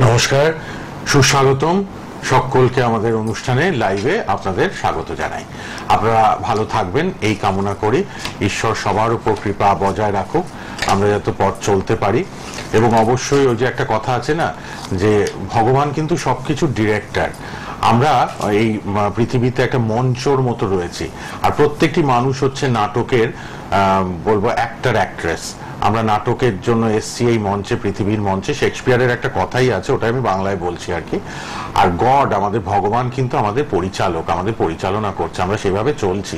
নমস্কার, সুস্বাগতম সকলকে আমাদের অনুষ্ঠানে লাইভে আপনাদের স্বাগত জানাই। আপনারা ভালো থাকবেন এই কামনা করি। ঈশ্বর সবার উপর কৃপা বজায় রাখুক, আমরা যাতে পথ চলতে পারি। এবং অবশ্যই ওই যে একটা কথা আছে না, যে ভগবান কিন্তু সবকিছু ডিরেক্টর। আমরা এই পৃথিবীতে একটা মঞ্চর মতো রয়েছি, আর প্রত্যেকটি মানুষ হচ্ছে নাটকের বলবো অ্যাক্টর অ্যাক্ট্রেস। আমরা নাটকের জন্য এসছি এই মঞ্চে, পৃথিবীর মঞ্চে। শেক্সপিয়ারের একটা কথাই আছে, ওটা আমি বাংলায় বলছি আর কি। আর গড, আমাদের ভগবান কিন্তু আমাদের পরিচালক, আমাদের পরিচালনা করছে, আমরা সেভাবে চলছি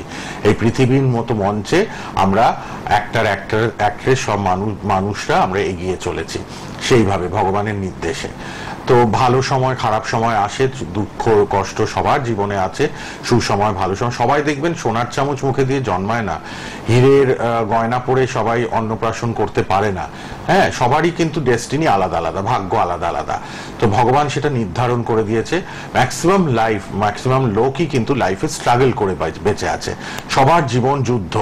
এই পৃথিবীর মতো মঞ্চে। আমরা অ্যাক্ট্রেস সব মানুষরা আমরা এগিয়ে চলেছি সেইভাবে ভগবানের নির্দেশে। তো ভালো সময় খারাপ সময় আসে, দুঃখ কষ্ট সবার জীবনে আছে, সুসময় ভালো সময়। সবাই দেখবেন সোনার চামচ মুখে দিয়ে জন্মায় না, হীরের গয়না পরে সবাই অন্নপ্রাশন করতে পারে না। হ্যাঁ, সবারই কিন্তু ডেস্টিনি আলাদা আলাদা, ভাগ্য আলাদা আলাদা। তো ভগবান সেটা নির্ধারণ করে দিয়েছে। ম্যাক্সিমাম লোকই কিন্তু লাইফে স্ট্রাগল করে বেঁচে আছে। সবার জীবন যুদ্ধ,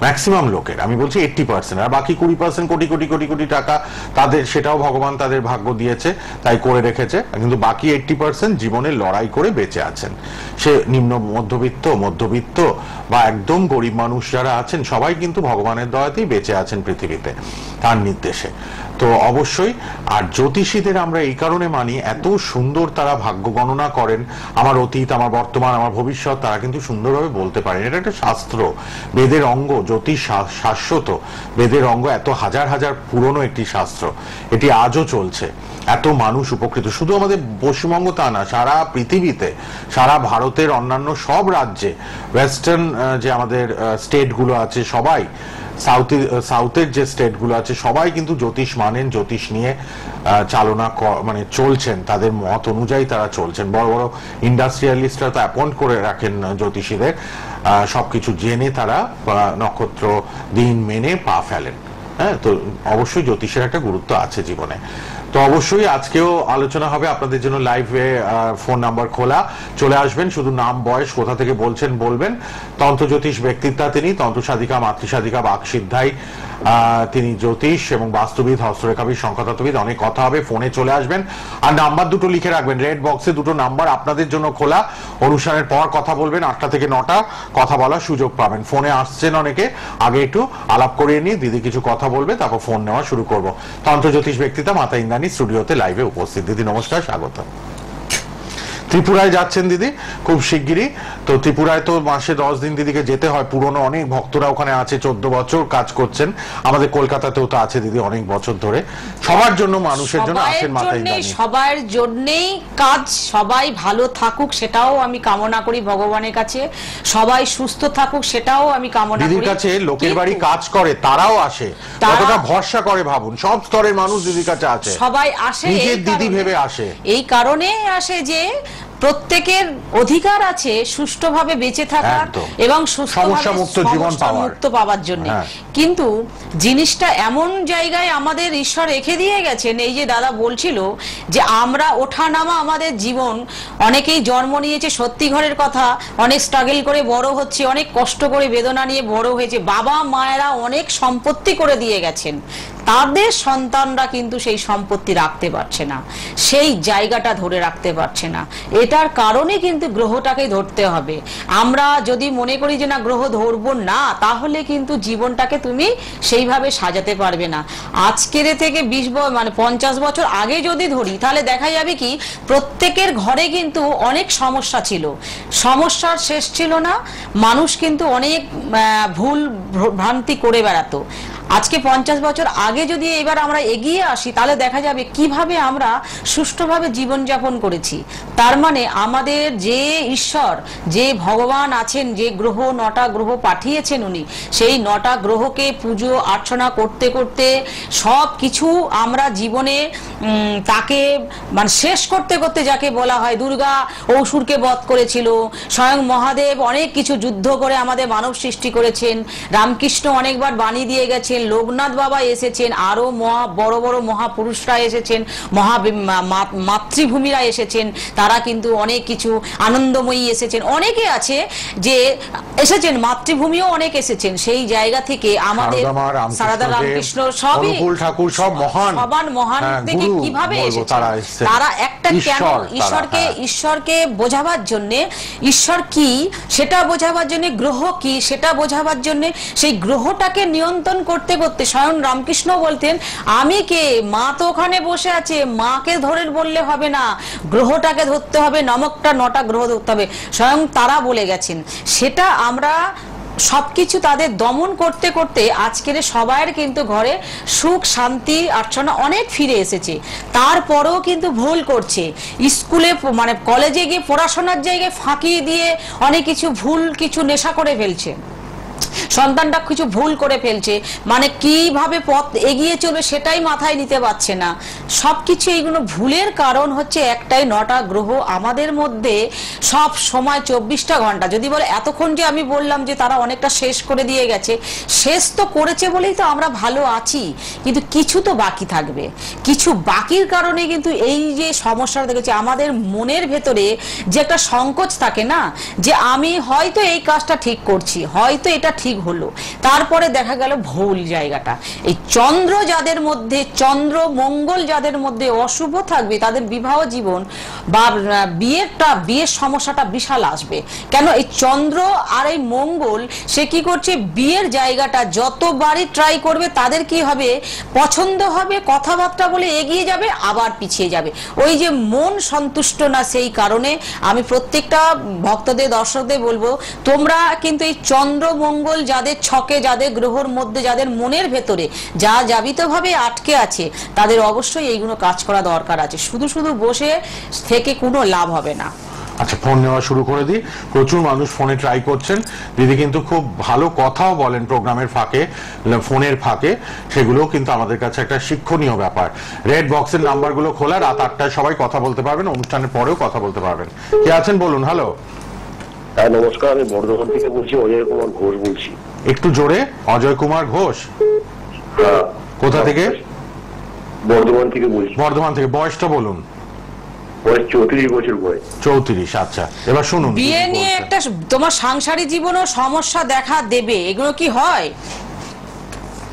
ম্যাক্সিমাম লোকের, আমি বলছি 80%। আর বাকি 20% কোটি কোটি কোটি কোটি টাকা তাদের, সেটাও ভগবান তাদের ভাগ্য দিয়েছে, তাই করে রেখেছে। কিন্তু বাকি 80% জীবনে লড়াই করে বেঁচে আছেন। সে নিম্ন মধ্যবিত্ত বা একদম গরিব মানুষ যারা আছেন, সবাই কিন্তু ভগবানের দয়াতেই বেঁচে আছেন পৃথিবীতে, তার নির্দেশে। তো অবশ্যই, আর জ্যোতিষীদের আমরা এই কারণে মানি, এত সুন্দর তারা ভাগ্য গণনা করেন। আমার অতীত, আমার বর্তমান, আমার ভবিষ্যৎ তারা কিন্তু সুন্দরভাবে বলতে পারেন। এটা একটা শাস্ত্র, বেদের অঙ্গ। জ্যোতিষ শাশ্বত, বেদের অঙ্গ, এত হাজার হাজার পুরনো একটি শাস্ত্র, এটি আজও চলছে। এত মানুষ উপকৃত, শুধু আমাদের পশ্চিমবঙ্গ তা না, সারা পৃথিবীতে, সারা ভারতের অন্যান্য সব রাজ্যে, ওয়েস্টার্ন যে আমাদের স্টেটগুলো আছে, সবাই সাউথের যে স্টেটগুলো আছে, সবাই কিন্তু জ্যোতিষ মানেন, জ্যোতিষ নিয়ে চালনা মানে চলছেন, তাদের মত অনুযায়ী তারা চলছেন। বড় বড় ইন্ডাস্ট্রিয়ালিস্টরা তো অ্যাপয়েন্ট করে রাখেন জ্যোতিষীদের, সবকিছু জেনে তারা নক্ষত্র দিন মেনে পা ফেলেন। হ্যাঁ, তো অবশ্যই জ্যোতিষের একটা গুরুত্ব আছে জীবনে। তো অবশ্যই আজকেও আলোচনা হবে আপনাদের জন্য লাইভে। ফোন নাম্বার খোলা, চলে আসবেন, শুধু নাম বয়স কোথা থেকে বলছেন বলবেন। তন্ত্র জ্যোতিষ ব্যক্তিত্বা তিনি, তন্ত্র সাধিকা, মাতৃসাধিকা, বাকসিদ্ধাই তিনি, জ্যোতিষ এবং বাস্তুবিদ, হস্তরেখাবিদ, সংখ্যাতত্ত্ববিদ। অনেক কথা হবে, ফোনে চলে আসবেন। আর নাম্বার দুটো লিখে রাখবেন, রেড বক্সে দুটো নাম্বার আপনাদের জন্য খোলা। অনুষ্ঠানের পর কথা বলবেন, 8টা থেকে 9টা কথা বলার সুযোগ পাবেন। ফোনে আসছেন অনেকে, আগে একটু আলাপ করিয়ে নিয়ে দিদি কিছু কথা বলবে, তারপর ফোন নেওয়া শুরু করবো। তন্ত্র জ্যোতিষ ব্যক্তিত্বা মাতা ইন্দ্রাণী স্টুডিওতে লাইভে উপস্থিত। দিদি নমস্কার, স্বাগত। ত্রিপুরায় যাচ্ছেন দিদি খুব শিগগিরই। তো ত্রিপুরায় তো মাসে 10 দিন দিদিকে যেতে হয়। পুরনো অনেক ভক্তরা ওখানে আছে, 14 বছর কাজ করছেন। আমাদের কলকাতাতেও তো আছে দিদি অনেক বছর ধরে। সবার জন্য, মানুষের জন্য আসেন মাতা ইন্দ্রাণী। সবার জন্যই কাজ, সবাই ভালো থাকুক সেটাও আমি কামনা করি ভগবানের কাছে, সবাই সুস্থ থাকুক সেটাও আমি কামনা করি। দিদির কাছে লোকের বাড়ি কাজ করে তারাও আসে, কতটা ভরসা করে ভাবুন। সব স্তরের মানুষ দিদির কাছে আছে, সবাই আসে, নিজের দিদি ভেবে আসে। এই কারণে আসে যে প্রত্যেকের অধিকার আছে সুষ্ঠুভাবে বেঁচে থাকার এবং সমস্যামুক্ত জীবন পাওয়ার জন্য। কিন্তু জিনিসটা এমন জায়গায় আমাদের ঈশ্বর রেখে দিয়ে গেছেন, এই যে দাদা বলছিল যে আমরা ওঠানামা আমাদের জীবন, অনেকেই জন্ম নিয়েছে সত্যি ঘরের কথা, অনেক স্ট্রাগল করে বড় হচ্ছে, অনেক কষ্ট করে বেদনা নিয়ে বড় হয়েছে। বাবা মায়েরা অনেক সম্পত্তি করে দিয়ে গেছেন, তাদের সন্তানরা কিন্তু সেই সম্পত্তি রাখতে পারছে না, সেই জায়গাটা ধরে রাখতে পারছে না। এটার কারণে কিন্তু গ্রহটাকে ধরতে হবে। আমরা যদি মনে করি যে না গ্রহ ধরবো না, তাহলে কিন্তু জীবনটাকে তুমি সেইভাবে সাজাতে পারবে না। আজকের থেকে 50 বছর আগে যদি ধরি, তাহলে দেখা যাবে কি প্রত্যেকের ঘরে কিন্তু অনেক সমস্যা ছিল, সমস্যার শেষ ছিল না। মানুষ কিন্তু অনেক ভুল ভ্রান্তি করে বেড়াতো। আজকে 50 বছর আগে যদি এবার আমরা এগিয়ে আসি, তাহলে দেখা যাবে কিভাবে আমরা সুষ্ঠুভাবে জীবনযাপন করেছি। তার মানে আমাদের যে ঈশ্বর, যে ভগবান আছেন, যে গ্রহ 9টা গ্রহ পাঠিয়েছেন উনি, সেই 9টা গ্রহকে পুজো অর্চনা করতে করতে সব কিছু আমরা জীবনে তাকে মানে শেষ করতে করতে, যাকে বলা হয় দুর্গা অসুরকে বধ করেছিল, স্বয়ং মহাদেব অনেক কিছু যুদ্ধ করে আমাদের মানব সৃষ্টি করেছেন, রামকৃষ্ণ অনেকবার বাণী দিয়ে গেছেন, এসেছেন, লোকনাথ বাবা এসেছেন, আরো বড় বড় মহাপুরুষরা এসেছেন, মাতৃভূমিরা এসেছেন, তারা কিন্তু অনেক কিছু, আনন্দময়ী এসেছেন, অনেকে আছে যে এসেছেন, মাতৃভূমিও অনেক এসেছেন। সেই জায়গা থেকে আমাদের সারদা রামকৃষ্ণ সবই ঠাকুর সব মহান, সবার মহান থেকে কিভাবে এসেছেন তারা একটা কেন ঈশ্বরকে বোঝাবার জন্য, ঈশ্বর কি সেটা বোঝাবার জন্য, গ্রহ কি সেটা বোঝাবার জন্য, সেই গ্রহটাকে নিয়ন্ত্রণ করতে করতে স্বয়ং রামকৃষ্ণ বলতেন, আমি কে, মা তো ওখানে বসে আছে, মাকে ধরে বললে হবে না, গ্রহটাকে ধরতে হবে, নমকটা 9টা গ্রহ ধরতে হবে, স্বয়ং তারা বলে গেছেন। সেটা আমরা সবকিছু তাদের দমন করতে করতে আজকের সবার কিন্তু ঘরে সুখ শান্তি আর্চনা অনেক ফিরে এসেছে। তারপরেও কিন্তু ভুল করছে, স্কুলে মানে কলেজে গিয়ে পড়াশোনার জায়গায় ফাঁকি দিয়ে অনেক কিছু ভুল কিছু নেশা করে ফেলছে, সন্তানটা কিছু ভুল করে ফেলছে, মানে কিভাবে পথ এগিয়ে চলবে সেটাই মাথায় নিতে পারছে না। সবকিছু এইগুলো ভুলের কারণ হচ্ছে একটাই, 9টা গ্রহ আমাদের মধ্যে সব সময় 24টা ঘন্টা। যদি বলে এতক্ষণ যে আমি বললাম যে তারা অনেকটা শেষ করে দিয়ে গেছে, শেষ তো করেছে বলেই তো আমরা ভালো আছি, কিন্তু কিছু তো বাকি থাকবে, কিছু বাকির কারণে কিন্তু এই যে সমস্যাটা দেখেছি আমাদের মনের ভেতরে যে একটা সংকোচ থাকে না, যে আমি হয়তো এই কাজটা ঠিক করছি, হয়তো এটা ঠিক হলো, তারপরে দেখা গেল ভুল জায়গাটা। এই চন্দ্র যাদের মধ্যে, চন্দ্র মঙ্গল যাদের মধ্যে অশুভ থাকবে, তাদের বিবাহ জীবন বা বিয়ের সমস্যাটা বিশাল আসবে। কেন, এই চন্দ্র আর এই মঙ্গল সে কি করছে, বিয়ের জায়গাটা যতবারই ট্রাই করবে তাদের কি হবে, পছন্দ হবে, কথাবার্তা বলে এগিয়ে যাবে, আবার পিছিয়ে যাবে, ওই যে মন সন্তুষ্ট না। সেই কারণে আমি প্রত্যেকটা ভক্তদের দর্শকদের বলবো, তোমরা কিন্তু এই চন্দ্র মঙ্গল যাদের ছকে, যাদের গ্রহর মধ্যে, যাদের মনের ভেতরে যা যাবিতভাবে আটকে আছে, তাদের অবশ্যই এইগুলো কাজ করা দরকার আছে। শুধু শুধু বসে থেকে কোনো লাভ হবে না। আচ্ছা, ফোন নেওয়া শুরু করে দিই। প্রচুর মানুষ ফোনে ট্রাই করছেন। দিদি কিন্তু খুব ভালো কথাও বলেন প্রোগ্রামের ফাঁকে, ফোনের ফাঁকে, সেগুলো কিন্তু আমাদের কাছে একটা শিক্ষণীয় ব্যাপার। রেড বক্সের নাম্বারগুলো খোলা, রাত 8টায় সবাই কথা বলতে পারবেন, অনুষ্ঠানের পরেও কথা বলতে পারবেন। কে আছেন বলুন। হ্যালো। হ্যাঁ নমস্কার, আমি বর্ধমান থেকে বলছি, অজয় কুমার ঘোষ বলছি। একটু জোরে। অজয় কুমার ঘোষ। হ্যাঁ। কোথা থেকে? বর্ধমান থেকে বলছি। বর্ধমান থেকে। বয়সটা বলুন। বয়স 34 বছর বয়স। 34। আচ্ছা, এবার শুনুন। বিয়ে নিয়ে একটা তোমার সাংসারিক জীবনও সমস্যা দেখা দেবে, এগুলো কি হয়?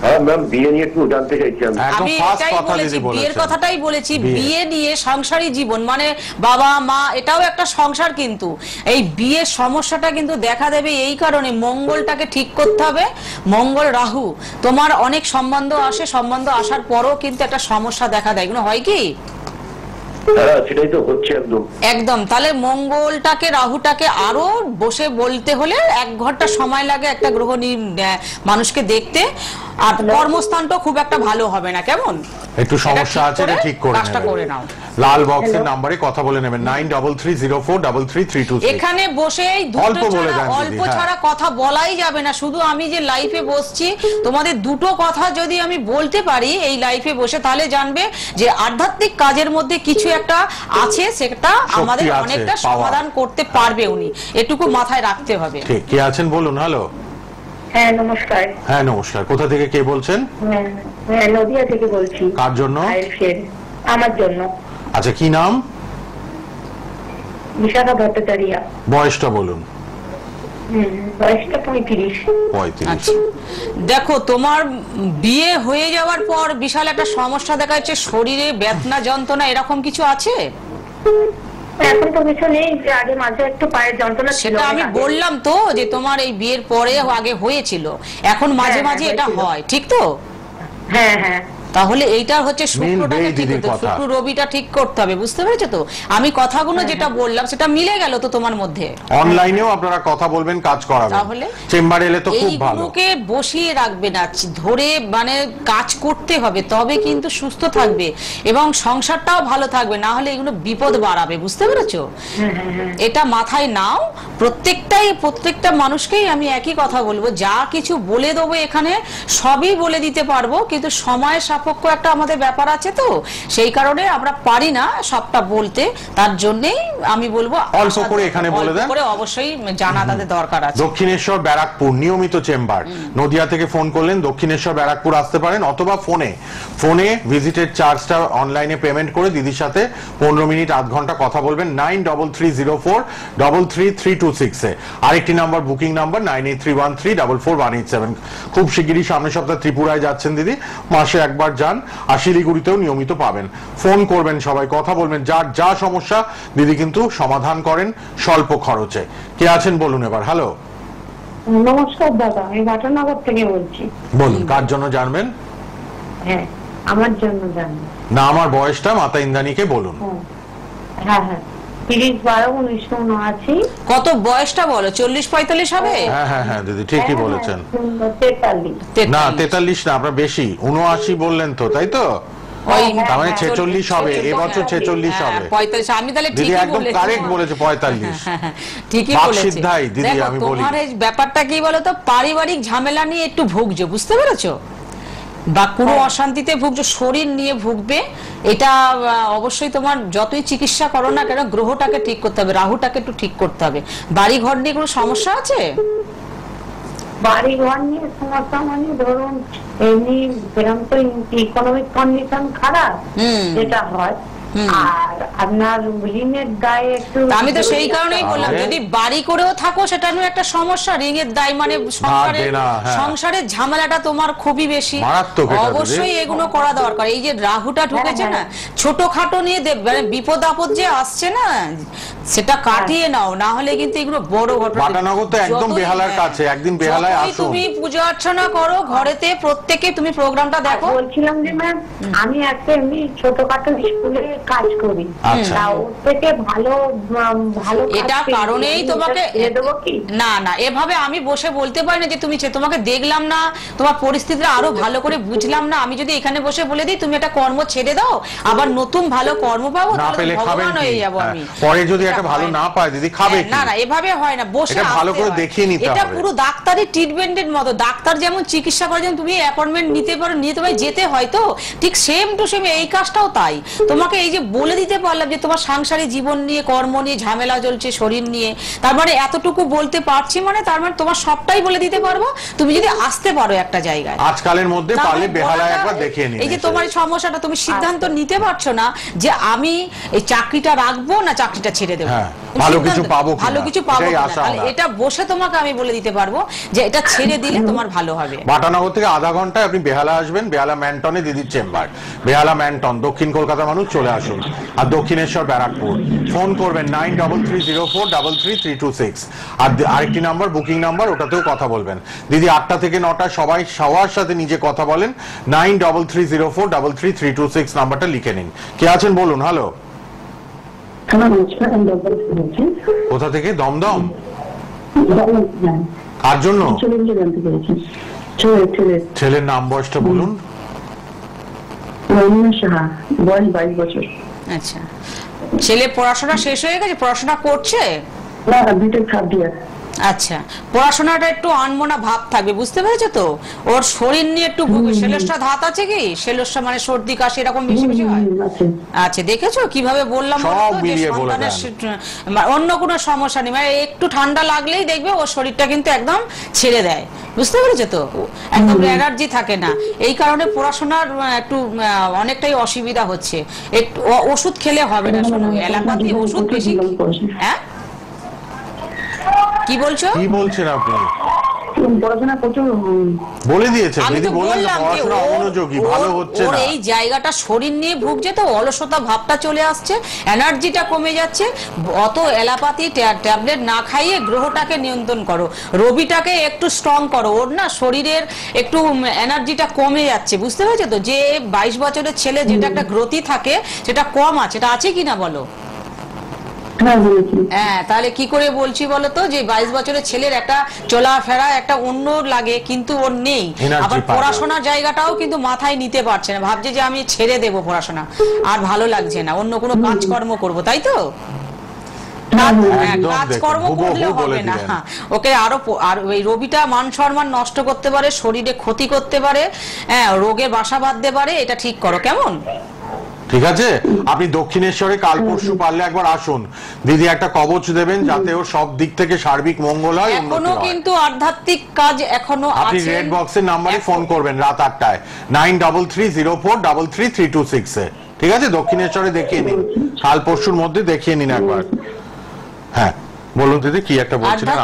হ্যাঁ ম্যাম, বিয়ে নিয়ে একটু জানতে চাইছি আমি এটাই বলেছি, বিয়ের কথাটাই বলেছি। বিয়ে নিয়ে সাংসারিক জীবন মানে বাবা মা, এটাও একটা সংসার, কিন্তু এই বিয়ের সমস্যাটা কিন্তু দেখা দেবে এই কারণে, মঙ্গলটাকে ঠিক করতে হবে। মঙ্গল রাহু তোমার অনেক সম্বন্ধ আসে, সম্বন্ধ আসার পরও কিন্তু একটা সমস্যা দেখা দেয়, এগুলো হয় কি? হ্যাঁ সেটাই তো হচ্ছে একদম একদম। তাহলে মঙ্গলটাকে রাহুটাকে আরো বসে বলতে হলে 1 ঘন্টা সময় লাগে একটা গ্রহ মানুষকে দেখতে, আর কর্মস্থানটা খুব একটা ভালো হবে না। কেমন একটু সমস্যা আছে, এটা ঠিক করে নাও। লাল বক্সের নম্বরে কথা বলে নেবেন 9330433332। এখানে বসে অল্প ছাড়া কথা বলাই যাবে না। শুধু আমি যে লাইফে বসছি, তোমাদের দুটো কথা যদি আমি বলতে পারি এই লাইফে বসে, তাহলে জানবে যে আধ্যাত্মিক কাজের মধ্যে কিছু একটা আছে, সেটা আমাদের অনেকটা সমাধান করতে পারবে উনি, এটুকু মাথায় রাখতে হবে। ঠিক। কে আছেন বলুন। হ্যালো। হ্যাঁ নমস্কার। হ্যাঁ নমস্কার। কোথা থেকে কে বলছেন? হ্যাঁ নদিয়া থেকে বলছি। কার জন্য? আমার জন্য। আচ্ছা, কি নাম? বিশাখা ভট্টাচার্য। বয়সটা বলুন। বয়সটা 35। দেখো, তোমার বিয়ে হয়ে যাওয়ার পর বিশাল একটা সমস্যা দেখা যাচ্ছে, শরীরে বেদনা যন্ত্রণা এরকম কিছু আছে? এখন তো কিছু নেই, যে আগে মাঝে একটু পায়ের যন্ত্রণা ছিল, সেটা আমি বললাম তো যে তোমার এই বিয়ের পরে আগে হয়েছিল, এখন মাঝে মাঝে এটা হয়, ঠিক তো? হ্যাঁ হ্যাঁ। তাহলে এইটা হচ্ছে শুক্রটাকে ঠিক করতে হবে, শুক্র রবিটা ঠিক করতে হবে, বুঝতে পেরেছো তো? আমি কথাগুলো যেটা বললাম সেটা মিলে গেল তো তোমার মধ্যে? অনলাইনেও আপনারা কথা বলবেন, কাজ করাবেন, তাহলে চেম্বারে এলে তো খুব ভালো। এইগুলোকে বসিয়ে রাখবে না, ধরে মানে কাজ করতে হবে, তবে কিন্তু সুস্থ থাকবে এবং সংসারটাও ভালো থাকবে, না হলে এগুলো বিপদ বাড়াবে, বুঝতে পেরেছো? এটা মাথায় নাও। প্রত্যেকটা মানুষকেই আমি একই কথা বলবো, যা কিছু বলে দেবো এখানে সবই বলে দিতে পারবো, কিন্তু সময়ের সাপেক্ষে সাপেক্ষ একটা আমাদের ব্যাপার আছে, তো সেই কারণে আমরা পারি না সবটা বলতে। তার জন্যই আমি বলবো অল্প করে এখানে বলে দেন, করে অবশ্যই জানা তাদের দরকার আছে। দক্ষিণেশ্বর ব্যারাকপুর নিয়মিত চেম্বার, নদিয়া থেকে ফোন করলেন দক্ষিণেশ্বর ব্যারাকপুর আসতে পারেন, অথবা ফোনে ভিজিটের চার্জটা অনলাইনে পেমেন্ট করে দিদির সাথে 15 মিনিট আধ ঘন্টা কথা বলবেন 9330433326 এ। আরেকটি নাম্বার বুকিং নাম্বার 9831344187। খুব শিগগিরই সামনের সপ্তাহে ত্রিপুরায় যাচ্ছেন দিদি, মাসে একবার যান, আর শিলিগুড়িতেও নিয়মিত পাবেন। ফোন করবেন সবাই, কথা বলবেন, যার যা সমস্যা দিদি কিন্তু সমাধান করেন স্বল্প খরচে। কে আছেন বলুন এবার। হ্যালো, নমস্কার দাদা, আমি ঘটনাগর থেকে বলছি। বলুন কার জন্য জানবেন? হ্যাঁ, আমার জন্য জানবো। না, আমার বয়সটা মাতা ইন্দ্রাণীকে বলুন। হ্যাঁ হ্যাঁ, 30/12/1979। কত বয়সটা বলো? 40-45 হবে? হ্যাঁ হ্যাঁ হ্যাঁ দিদি ঠিকই বলেছেন। 43। না 43 না, আপনার বেশি, 79 বললেন তো, তাই তো? ওই তার মানে 46 হবে, এবছর 46 হবে। 45। আমি তাহলে দিদি ঠিকই একদম বলেছি। কারেক্ট বলেছে, 45। ঠিকই বাক বলেছে। সিদ্ধাই দিদি, দেখো, আমি বলি। তোমার এই ব্যাপারটা কি বলতো, পারিবারিক ঝামেলা নিয়ে একটু ভুগছো, বুঝতে পেরেছো? বা কোনো অশান্তিতে ভুগছো, শরীর নিয়ে ভুগবে, এটা অবশ্যই তোমার যতই চিকিৎসা করো না কেন গ্রহটাকে ঠিক করতে হবে, রাহুটাকে একটু ঠিক করতে হবে। বাড়ি ঘর নিয়ে কোনো সমস্যা আছে? বাড়ি ঘর নিয়ে সমস্যা মানে ধরুন এমনি সেরকম তো ইকোনমিক কন্ডিশন খারাপ, যেটা হয়। আর আপনার ঋণের দায় একটু, আমি তো সেই কারণেই বললাম, যদি বাড়ি করেও থাকো সেটা নিয়ে একটা সমস্যা, ঋণের দায় মানে সংসারের ঝামেলাটা তোমার খুবই বেশি, অবশ্যই এগুলো করা দরকার। এই যে রাহুটা ঢুকেছে না, ছোটখাটো নিয়ে মানে বিপদ আপদ যে আসছে না, সেটা কাটিয়ে নাও, না হলে কিন্তু এগুলো বড় ঘটনা। বাটানগর তো একদম বেহালার কাছে, একদিন বেহালায় আসুন। তুমি পূজা অর্চনা করো ঘরেতে, প্রত্যেকে তুমি প্রোগ্রামটা দেখো। বলছিলাম যে ম্যাম, আমি একটা এমনি ছোটখাটো স্কুলে কাজ করি, ওর থেকে ভালো এটা কারণেই তোমাকে না না এভাবে আমি বসে বলতে পারি না যে তুমি তোমাকে দেখলাম না, তোমার পরিস্থিতিটা আরো ভালো করে বুঝলাম না, আমি যদি এখানে বসে বলে দিই তুমি একটা কর্ম ছেড়ে দাও, আবার নতুন ভালো কর্ম পাবো, তাহলে ভগবান হয়ে যাবো আমি। পরে যদি একটা ভালো না পায় দিদি, খাবে কি? না না, এভাবে হয় না, বসে ভালো করে দেখিয়ে নিতে হবে। এটা পুরো ডাক্তারি ট্রিটমেন্টের মতো, ডাক্তার যেমন চিকিৎসা করে, যেমন তুমি অ্যাপয়েন্টমেন্ট নিতে পারো, নিয়ে তোমায় যেতে হয়, তো ঠিক সেম টু সেম এই কাজটাও তাই। তোমাকে এই যে বলে দিতে পারলাম যে তোমার সাংসারিক জীবন নিয়ে, কর্ম নিয়ে ঝামেলা চলছে, শরীর নিয়ে, তার মানে এতটুকু বলতে পারছি, মানে তার মানে তোমার সবটাই বলে দিতে পারবো, তুমি যদি আসতে পারো একটা জায়গায় আজকালের মধ্যে, পারলে বেহালায় একবার দেখিয়ে নিন। এই যে তোমার সমস্যাটা, তুমি সিদ্ধান্ত নিতে পারছো না যে আমি এই চাকরিটা রাখবো না চাকরিটা ছেড়ে দেবো, ভালো কিছু পাবো, ভালো কিছু পাবো, এটা বসে তোমাকে আমি বলে দিতে পারবো যে এটা ছেড়ে দিলে তোমার ভালো হবে। বাটানগর থেকে আধা ঘন্টায় আপনি বেহালা আসবেন, বেহালা ম্যান্টনে দিদির চেম্বার, বেহালা ম্যান্টন, দক্ষিণ কলকাতার মানুষ চলে আসুন। আর দক্ষিণেশ্বর ব্যারাকপুর ফোন করবেন 9330433326। আর আরেকটি নাম্বার বুকিং নাম্বার, ওটাতেও কথা বলবেন। দিদি 8টা থেকে 9টা সবাই সবার সাথে নিজে কথা বলেন, 9330433326 নাম্বারটা লিখে নিন। কে আছেন বলুন। হ্যালো, কোথা থেকে? দমদম। কার জন্য? ছেলের নাম বয়সটা বলুন। আচ্ছা, ছেলে পড়াশোনা শেষ হয়ে গেছে, পড়াশোনা করছে? আচ্ছা, পড়াশোনাটা একটু আনমনা ভাব থাকবে, বুঝতে পেরেছো তো? ওর শরীর নিয়ে একটু ভুগবে। সেলসটা ধাত আছে কি? সেলসটা মানে সর্দি কাশি এরকম বেশি বেশি হয়? আচ্ছা, দেখেছো কিভাবে বললাম, অন্য কোনো সমস্যা নেই, মানে একটু ঠান্ডা লাগলেই দেখবে ওর শরীরটা কিন্তু একদম ছেড়ে দেয়, বুঝতে পেরেছো তো? একদম এনার্জি থাকে না, এই কারণে পড়াশোনার একটু অনেকটাই অসুবিধা হচ্ছে। একটু ওষুধ খেলে হবে না, শোনো এলাকাতে ওষুধ বেশি। হ্যাঁ, কি বলছো? কি বলছেন আপনি? পড়াশোনা প্রচুর বলে দিয়েছেন, দিদি বললেন পড়াশোনা অমনোযোগী, ভালো হচ্ছে না। এই জায়গাটা শরীর নিয়ে ভুগছে, তো অলসতা ভাবটা চলে আসছে, এনার্জিটা কমে যাচ্ছে। অত এলাপাতি ট্যাবলেট না খাইয়ে গ্রহটাকে নিয়ন্ত্রণ করো, রবিটাকে একটু স্ট্রং করো। ওর না শরীরের একটু এনার্জিটা কমে যাচ্ছে, বুঝতে পেরেছো তো? যে 22 বছরের ছেলে যেটা একটা গ্রোথি থাকে সেটা কম আছে, এটা আছে কিনা বলো? হ্যাঁ, তাহলে কি করে বলছি বলতো, যে 22 বছরের ছেলের একটা চলাফেরা একটা অন্য লাগে, কিন্তু ওর নেই। আবার পড়াশোনার জায়গাটাও কিন্তু মাথায় নিতে পারছে না, ভাবছে যে আমি ছেড়ে দেবো পড়াশোনা, আর ভালো লাগছে না, অন্য কোনো কাজকর্ম করবো, তাই তো? কাজকর্ম করলে হবে না, ওকে আরো আর ওই রবিটা মান সম্মান নষ্ট করতে পারে, শরীরে ক্ষতি করতে পারে, রোগের বাসা বাঁধতে পারে, এটা ঠিক করো কেমন? ঠিক আছে, আপনি দক্ষিণেশ্বরে কাল পরশু পারলে একবার আসুন, দিদি একটা কবচ দেবেন যাতে ওর সব দিক থেকে সার্বিক মঙ্গল হয়। এখনো কিন্তু আধ্যাত্মিক কাজ এখনো আছে। আপনি রেড বক্সের নাম্বারে ফোন করবেন রাত 8টায় 9330432326 এ। ঠিক আছে, দক্ষিণেশ্বরে দেখিয়ে নিন, কাল পরশুর মধ্যে দেখিয়ে নিন একবার। হ্যাঁ বলুন দিদি, কি একটা বলছিলেন?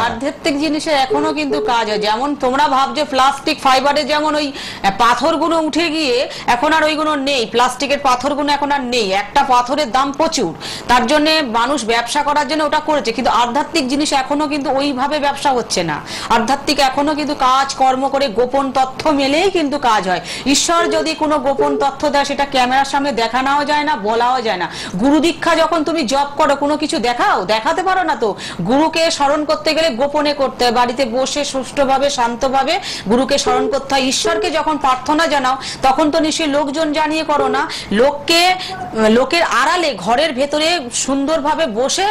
আধ্যাত্মিক জিনিসের এখনো কিন্তু কাজ হয়। যেমন তোমরা ভাবছো প্লাস্টিক ফাইবারে যেমন ওই পাথরগুলো উঠে গিয়ে এখন আর ওইগুলো নেই, প্লাস্টিকের পাথরগুলো এখন আর নেই, একটা পাথরের দাম প্রচুর, তার জন্য মানুষ ব্যবসা করার জন্য ওটা করেছে, কিন্তু আধ্যাত্মিক জিনিস এখনো কিন্তু ওইভাবে ব্যবসা হচ্ছে না। আধ্যাত্মিক এখনো কিন্তু কাজ কর্ম করে গোপন তথ্য মেলেই কিন্তু কাজ হয়। ঈশ্বর যদি কোনো গোপন তথ্য দেয় সেটা ক্যামেরার সামনে দেখানোও যায় না, বলাও যায় না। গুরু দীক্ষা যখন তুমি জপ করো, কোনো কিছু দেখাতে পারো না তো। গুরুকে স্মরণ করতে গেলে গোপনে করতে হয়, বাড়িতে বসে সুষ্ঠুভাবে শান্তভাবে গুরুকে স্মরণ করতে হয়। ঈশ্বরকে যখন প্রার্থনা জানাও তখন তো নিশ্চয়ই লোকজন জানিয়ে করো না, লোকের আড়ালে ঘরের ভেতরে সুন্দরভাবে বসে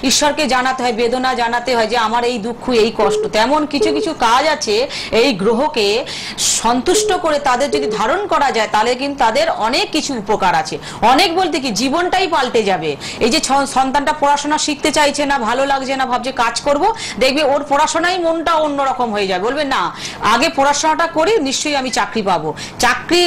ঈশ্বরকে জানাতে হয়, বেদনা জানাতে হয় যে আমার এই দুঃখ এই কষ্ট। তেমন কিছু কিছু কাজ আছে এই গ্রহকে সন্তুষ্ট করে তাদের যদি ধারণ করা যায় তাহলে কিন্তু তাদের অনেক কিছু উপকার আছে। অনেক বলতে কি জীবনটাই পাল্টে যাবে। এই যে সন্তানটা পড়াশোনা শিখতে চাইছে না, ভালো লাগছে না, ভাবছে কাজ করব, দেখবে ওর পড়াশোনায় মনটা অন্যরকম হয়ে যায়, বলবে না আগে পড়াশোনাটা করি, নিশ্চয়ই আমি চাকরি পাবো। চাকরি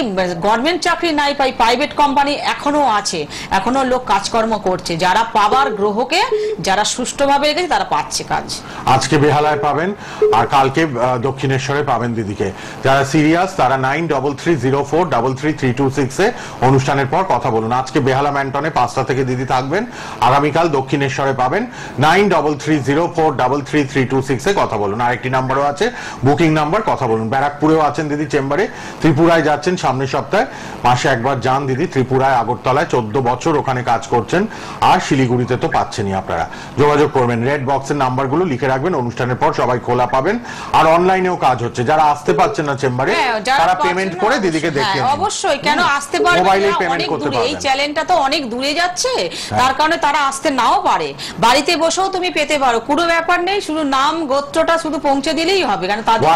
গভর্নমেন্ট চাকরি নাই পাই, প্রাইভেট কোম্পানি এখনো আছে, এখনো লোক কাজকর্ম করছে। যারা পাবার গ্রহকে যারা সুষ্ঠুভাবে রেখেছে তারা পাচ্ছে কাজ। আজকে বেহালায় পাবেন আর কালকে দক্ষিণেশ্বরে পাবেন দিদিকে। যারা সিরিয়াস তারা 9330433326 এ অনুষ্ঠানের পর কথা বলুন। আজকে বেহালা ম্যান্টনে 5টা থেকে দিদি থাকবেন, আগামীকাল দক্ষিণেশ্বরে পাবেন 9330433326 এ কথা বলুন। আরেকটি নাম্বারও আছে বুকিং নাম্বার, কথা বলুন। ব্যারাকপুরেও আছেন দিদি চেম্বারে, ত্রিপুরায় যাচ্ছেন সামনের সপ্তাহে, মাসে একবার যান দিদি ত্রিপুরায়, আগরতলায় 14 বছর ওখানে কাজ করছেন, আর শিলিগুড়িতে তো পাচ্ছেনই। আপনারা যোগাযোগ করবেন, রেড বক্সের নাম্বারগুলো লিখে রাখবেন, অনুষ্ঠানের পর সবাই খোলা পাবেন। আর অনলাইনেও কাজ হচ্ছে, যারা আসতে পারছেন না চেম্বারে তারা পেমেন্ট করে দিদিকে দেখিয়ে নিন। অবশ্যই, কেন আসতে পারবে না, অনেক দূরে, এই চ্যানেলটা তো অনেক দূরে যাচ্ছে, তার কারণে তারা আসতে নাও পারে, বাড়িতে বসেও তুমি পেতে পারো, কোনো ব্যাপার নেই, শুধু নাম গোত্রটা শুধু পৌঁছে দিলেই হবে, কারণ তাদের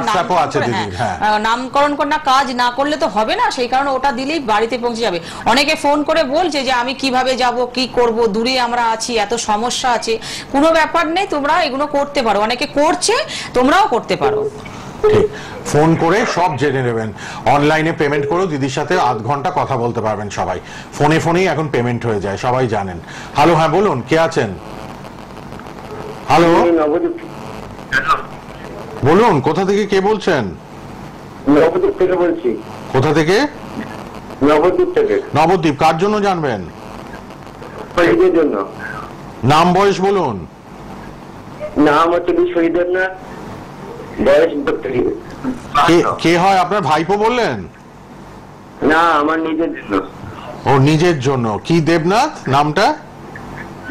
নামকরণ করা কাজ না করলে তো হবে না, সেই কারণে ওটা দিলেই বাড়িতে পৌঁছে যাবে। অনেকে ফোন করে বলছে যে আমি কিভাবে যাব, কি করব, দূরে আমরা আছি, এত সমস্যা আছে, কোনো ব্যাপার নেই, তোমরা এগুলো করতে পারো, অনেকে করছে, তোমরাও করতে পারো। ফোন করে সব জেনে নেবেন, অনলাইনে পেমেন্ট করেও দিদির সাথে আধ ঘন্টা কথা বলতে পারবেন সবাই, ফোনেই এখন পেমেন্ট হয়ে যায়, সবাই জানেন। হ্যালো, হ্যাঁ বলুন, কে আছেন? হ্যালো বলুন, কোথা থেকে কে বলছেন? নবদ্বীপ থেকে বলছি। কোথা থেকে? নবদ্বীপ থেকে। নবদ্বীপ, কার জন্য জানবেন? শহীদের জন্য। নাম বয়স বলুন। নাম হচ্ছে শহীদের না, বয়স 32। কে হয় আপনার? ভাইপো বললেন? না, আমার নিজের জন্য। ও নিজের জন্য। কি দেবনাথ নামটা?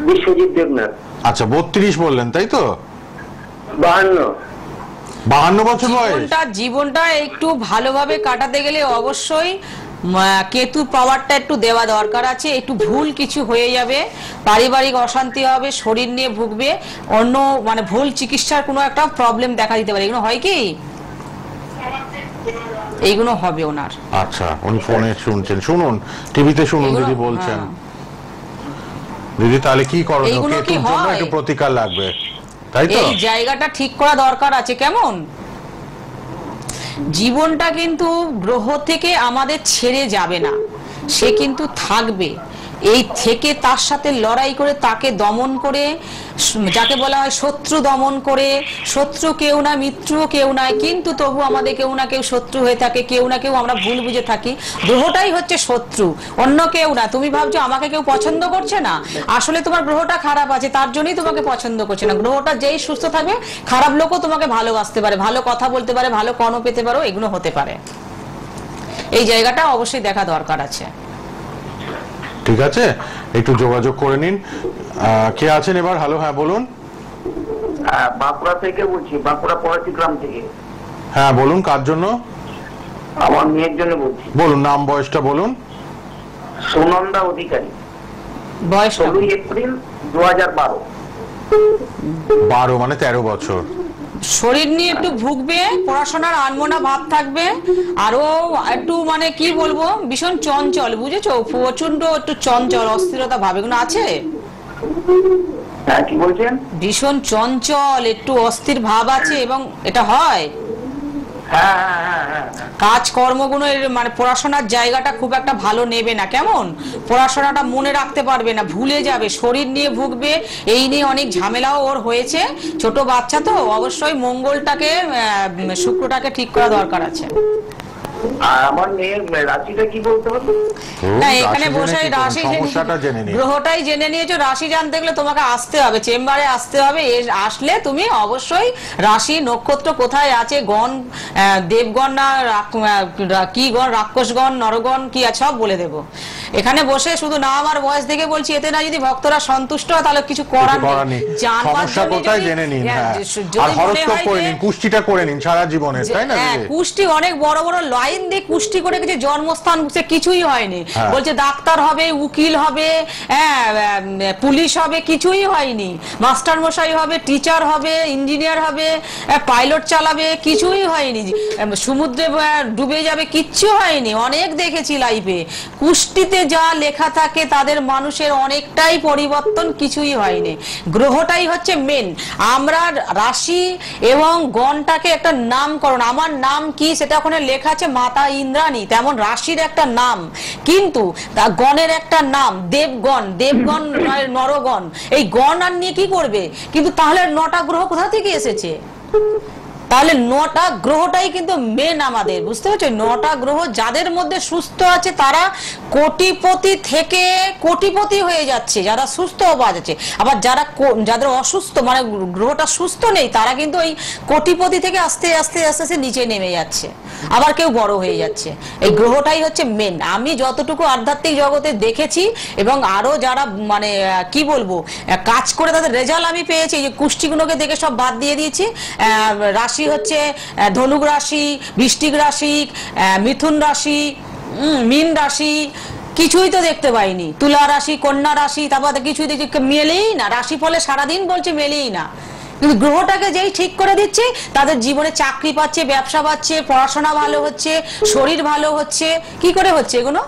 বিশ্বজিৎ দেবনাথ। আচ্ছা, 32 বললেন তাই তো? 52 বছর বয়স। জীবনটা একটু ভালোভাবে কাটাতে গেলে অবশ্যই কেতু পাওয়ারটা একটু দেওয়া দরকার আছে। একটু ভুল কিছু হয়ে যাবে, পারিবারিক অশান্তি হবে, শরীর নিয়ে ভুগবে, অন্য মানে ভুল চিকিৎসার কোনো একটা প্রবলেম দেখা দিতে পারে। এগুলো হয় কি? এইগুলো হবে ওনার। আচ্ছা, উনি ফোনে শুনছেন, শুনুন, টিভিতে শুনুন, দিদি বলছেন। দিদি তাহলে কি করণীয়? কেতুর জন্য একটু প্রতিকার লাগবে, তাই তো? এই জায়গাটা ঠিক করা দরকার আছে। কেমন? জীবনটা কিন্তু গ্রহ থেকে আমাদের ছেড়ে যাবে না, সে কিন্তু থাকবে। এই থেকে তার সাথে লড়াই করে, তাকে দমন করে, যাকে বলা হয় শত্রু দমন করে, শত্রু কেউ না, মিত্র কেউ নয়, কিন্তু তবু আমাদের কেউ না কেউ শত্রু হয়ে থাকে, কেউ না কেউ আমরা ভুল বুঝে থাকি। গ্রহটাই হচ্ছে শত্রু, অন্য কেউ না। তুমি ভাবছো আমাকে কেউ পছন্দ করছে না, আসলে তোমার গ্রহটা খারাপ আছে, তার জন্যই তোমাকে পছন্দ করছে না। গ্রহটা যেই সুস্থ থাকবে, খারাপ লোকও তোমাকে ভালোবাসতে পারে, ভালো কথা বলতে পারে, ভালো কর্ণ পেতে পারো, এগুলো হতে পারে। এই জায়গাটা অবশ্যই দেখা দরকার আছে। ঠিক আছে, একটু যোগাযোগ করে নিন। কে আছেন এবার? হ্যালো, হ্যাঁ বলুন। বাঁকুড়া থেকে বলছি, বাঁকুড়া পড়াশি গ্রাম থেকে। হ্যাঁ বলুন, কার জন্য? আমার মেয়ের জন্য বলছি। বলুন, নাম বয়সটা বলুন। সুনন্দা অধিকারী। বয়স 16 এপ্রিল 2012। 12 মানে 13 বছর। শরীর নিয়ে একটু ভুগবে, পড়াশোনার আনমনা ভাব থাকবে, আরো একটু মানে কি বলবো ভীষণ চঞ্চল, বুঝেছো, প্রচন্ড একটু চঞ্চল, অস্থিরতা ভাব এগুলো আছে। কি বলছেন? ভীষণ চঞ্চল, একটু অস্থির ভাব আছে এবং এটা হয়। কাজ কর্মগুলোর মানে পড়াশোনার জায়গাটা খুব একটা ভালো নেবে না, কেমন পড়াশোনাটা মনে রাখতে পারবে না, ভুলে যাবে, শরীর নিয়ে ভুগবে, এই নিয়ে অনেক ঝামেলাও ওর হয়েছে, ছোট বাচ্চা তো, অবশ্যই মঙ্গলটাকে শুক্রটাকে ঠিক করা দরকার আছে। আমার মেয়ের রাশিটা কি বলতে হবে? না, এখানে বসে রাশি গ্রহটাই জেনে নিয়েছো, রাশি জানতে গেলে তোমাকে আসতে হবে, চেম্বারে আসতে হবে, আসলে তুমি অবশ্যই রাশি নক্ষত্র কোথায় আছে, গণ দেবগণ না কি গণ, রাক্ষসগণ, নরগণ কি আছে সব বলে দেবো। এখানে বসে শুধু নাম আর বয়স দেখে বলছি, এতে না যদি ভক্তরা সন্তুষ্ট হয় তাহলে কিছু করার নেই, সমস্যা কোথায় জেনে নিন, আর হরস্কোপ করে নিন, কুষ্টিটা করে নিন সারা জীবনে, তাই না? কুষ্টি অনেক বড় বড় লাইন দিয়ে কুষ্টি করে গেছে, জন্মস্থান কিছুই হয়নি, বলছে ডাক্তার হবে, উকিল হবে, পুলিশ হবে, কিছুই হয়নি, মাস্টার মশাই হবে, টিচার হবে, ইঞ্জিনিয়ার হবে, পাইলট চালাবে, কিছুই হয়নি, সমুদ্রে ডুবে যাবে, কিচ্ছু হয়নি, অনেক দেখেছি লাইফে। কুষ্টিতে যা লেখা থাকে তাদের মানুষের অনেকটাই পরিবর্তন, কিছুই হয়নি, গ্রহটাই হচ্ছে মেন। আমরা রাশি এবং গণটাকে একটা নামকরণ, আমার নাম কি সেটা ওখানে লেখা আছে মাতা ইন্দ্রাণী, তেমন রাশির একটা নাম, কিন্তু গণের একটা নাম দেবগণ, দেবগণ নরগণ, এই গণ আর নিয়ে কি করবে? কিন্তু তাহলে 9টা গ্রহ কোথা থেকে এসেছে? তাহলে 9টা গ্রহটাই কিন্তু মেন আমাদের, বুঝতে পারছো? 9টা গ্রহ যাদের মধ্যে সুস্থ আছে তারা কোটিপতি থেকে কোটিপতি হয়ে যাচ্ছে, যারা সুস্থ বাজছে, আবার যাদের অসুস্থ মানে গ্রহটা সুস্থ নেই তারা কিন্তু ওই কোটিপতি থেকে আস্তে আস্তে আস্তে আস্তে নিচে নেমে যাচ্ছে, আবার কেউ বড় হয়ে যাচ্ছে। এই গ্রহটাই হচ্ছে মেন, আমি যতটুকু আধ্যাত্মিক জগতে দেখেছি এবং আরো যারা মানে কি বলবো কাজ করে তাদের রেজাল্ট আমি পেয়েছি, যে কুষ্টিগুলোকে দেখে সব বাদ দিয়ে দিয়েছি। রাশি হচ্ছে ধনুক রাশি, বৃশ্চিক রাশি, মিথুন রাশি, মীন রাশি, কিছুই তো দেখতে পাইনি, তুলা রাশি, কন্যা রাশি, তারপর কিছুই দেখি মেলেই না, রাশি ফলে সারাদিন বলছে মেলেই না, কিন্তু গ্রহটাকে যেই ঠিক করে দিচ্ছে তাদের জীবনে চাকরি পাচ্ছে, ব্যবসা পাচ্ছে, পড়াশোনা ভালো হচ্ছে, শরীর ভালো হচ্ছে। কি করে হচ্ছে এগুলো?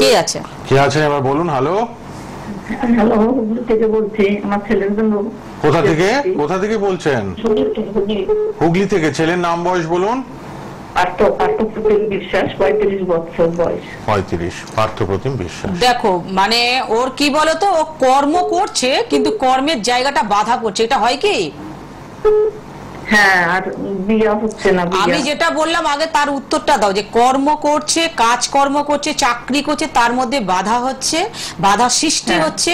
কে আছে? কে আছেন এবার বলুন। হ্যালো, হ্যালো, হুগলি থেকে বলছি, আমার ছেলের জন্য। কোথা থেকে, কোথা থেকে বলছেন? হুগলি থেকে। ছেলের নাম বয়স বলুন। পার্থপ্রতিম বিশ্বাস, 35 বছর বয়স। 35, পার্থপ্রতিম বিশ্বাস। দেখো মানে ওর কি বলতো, ও কর্ম করছে কিন্তু কর্মের জায়গাটা বাধা পড়ছে, এটা হয় কি? হ্যাঁ, আর বিয়ে হচ্ছে না। আমি যেটা বললাম আগে তার উত্তরটা দাও, যে কর্ম করছে, কাজকর্ম করছে, চাকরি করছে, তার মধ্যে বাধা হচ্ছে, বাধা সৃষ্টি হচ্ছে।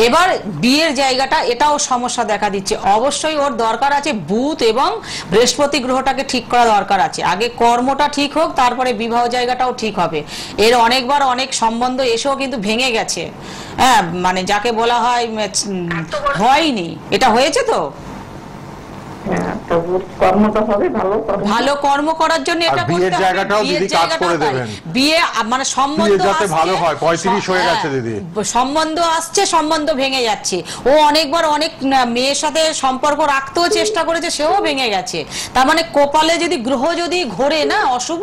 এবার বিয়ের জায়গাটা এটাও সমস্যা দেখা দিচ্ছে। অবশ্যই ওর দরকার আছে বুধ এবং বৃহস্পতি গ্রহটাকে ঠিক করা দরকার আছে। আগে কর্মটা ঠিক হোক, তারপরে বিবাহ জায়গাটাও ঠিক হবে। এর অনেকবার অনেক সম্বন্ধ এসেও কিন্তু ভেঙে গেছে, হ্যাঁ, মানে যাকে বলা হয় হয়নি, এটা হয়েছে তো। ভালো কর্ম করার জন্য এটা বিয়ের জায়গাটাও দিদি কাজ করে দেবেন, বিয়ে মানে সম্বন্ধ যাতে ভালো হয়। 35 হয়ে গেছে দিদি, সম্বন্ধ আসছে, সম্বন্ধ ভেঙে যাচ্ছে। ও অনেকবার অনেক মেয়ের সাথে সম্পর্ক রাখতেও চেষ্টা করেছে, সেও ভেঙে গেছে। তার মানে কপালে যদি গ্রহ যদি ঘোরে না অশুভ,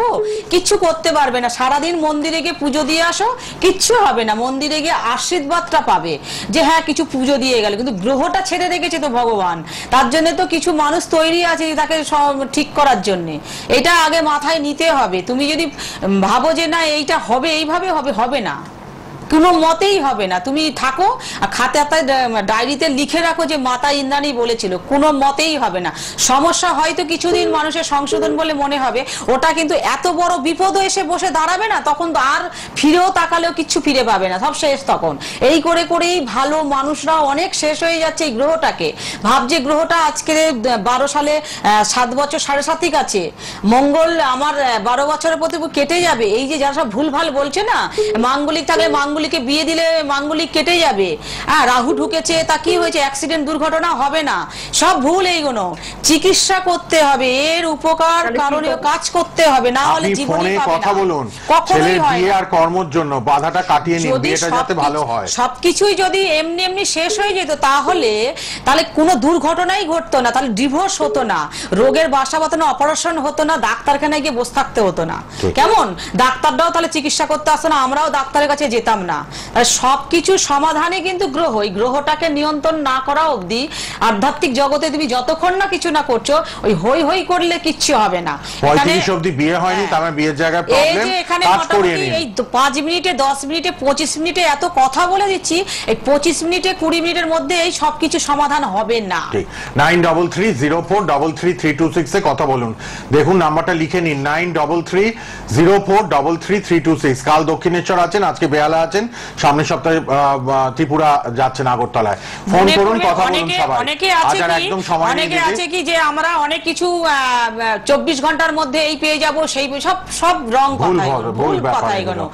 কিচ্ছু করতে পারবে না। সারাদিন মন্দিরে গিয়ে পুজো দিয়ে আসো, কিচ্ছু হবে না। মন্দিরে গিয়ে আশীর্বাদটা পাবে যে হ্যাঁ কিছু পুজো দিয়ে গেল, কিন্তু গ্রহটা ছেড়ে রেখেছে তো ভগবান, তার জন্য তো কিছু মানুষ তৈরি আছে তাকে ঠিক করার জন্য। এটা আগে মাথায় নিতে হবে। তুমি যদি ভাবো যে না এইটা হবে, এইভাবে হবে, হবে না, কোনো মতেই হবে না। তুমি থাকো খাতে ডায়েরিতে লিখে রাখো যে মাতা ইন্দ্রাণী বলেছিল, কোনো মতেই হবে না। সমস্যা হয়তো কিছুদিন মানুষের সংশোধন বলে মনে হবে, ওটা কিন্তু এত বড় বিপদও এসে বসে দাঁড়াবে না, তখন তো আর ফিরেও তাকালেও কিচ্ছু ফিরে পাবে না, সব শেষ তখন। এই করে করেই ভালো মানুষরাও অনেক শেষ হয়ে যাচ্ছে এই গ্রহটাকে। ভাবছে গ্রহটা আজকে 12 সালে 7 বছর 7.5 আছে, মঙ্গল আমার 12 বছরের প্রতি কেটে যাবে। এই যে যারা সব ভুলভাল বলছে না, মাঙ্গলিক থাকলে মাঙ্গলিক মাঙ্গলিকে বিয়ে দিলে মাঙ্গলিক কেটে যাবে, হ্যাঁ রাহু ঢুকেছে তা কি হয়েছে, অ্যাক্সিডেন্ট দুর্ঘটনা হবে না, সব ভুল এইগুলো। চিকিৎসা করতে হবে, এর উপকার কারণে কাজ করতে হবে, না হলে জীবনে কথা বলুন, ছেলের বিয়ে আর কর্মের জন্য বাধাটা কাটিয়ে নিন, বিয়েটা যাতে ভালো হয়। সবকিছুই যদি এমনি এমনি শেষ হয়ে যেত তাহলে কোনো দুর্ঘটনাই ঘটতো না, তাহলে ডিভোর্স হতো না, রোগের বাসা বাঁধানো অপারেশন হতো না, ডাক্তারখানায় গিয়ে বসে থাকতে হতো না। কেমন ডাক্তাররাও তাহলে চিকিৎসা করতে আসতো না, আমরাও ডাক্তারের কাছে যেতাম না। তাহলে সবকিছু সমাধানে কিন্তু গ্রহ, এই গ্রহটাকে নিয়ন্ত্রণ না করা অবধি আধ্যাত্মিক জগতে তুমি যতক্ষণ না কিছু না করছো, ওই হই হই করলে কিচ্ছু হবে না। 35 অবধি বিয়ে হয়নি, তার মানে বিয়ের জায়গায় প্রবলেম, কাজ করিয়ে নিন। এই 5 মিনিটে 10 মিনিটে 25 মিনিটে এত কথা বলে দিচ্ছি, এই 25 মিনিটে 20 মিনিটের মধ্যে এই সবকিছু সমাধান হবে না। 9330433326 এ কথা বলুন। দেখুন নাম্বারটা লিখে নিন, 9330433326। কাল দক্ষিণেশ্বর আছেন, আজকে বেহালা আছেন, সামনের সপ্তাহে ত্রিপুরা যাচ্ছেন আগরতলায়। ফোন করুন, কথা বলুন সবাই। অনেকে আছে কি যে আমরা অনেক কিছু 24 ঘন্টার মধ্যে এই পেয়ে যাব, সেই সব রং কথা এগুলো।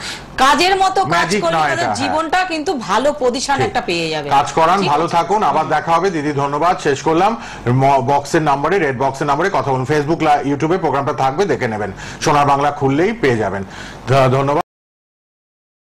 কাজের মতো কাজ করলে তাদের জীবনটা কিন্তু ভালো পজিশন একটা পেয়ে যাবে। কাজ করান, ভালো থাকুন, আবার দেখা হবে। দিদি ধন্যবাদ, শেষ করলাম। বক্সের নাম্বারে, রেড বক্সের নাম্বারে কথা বলুন। ফেসবুক ইউটিউবে প্রোগ্রামটা থাকবে, দেখে নেবেন। সোনার বাংলা খুললেই পেয়ে যাবেন। ধন্যবাদ।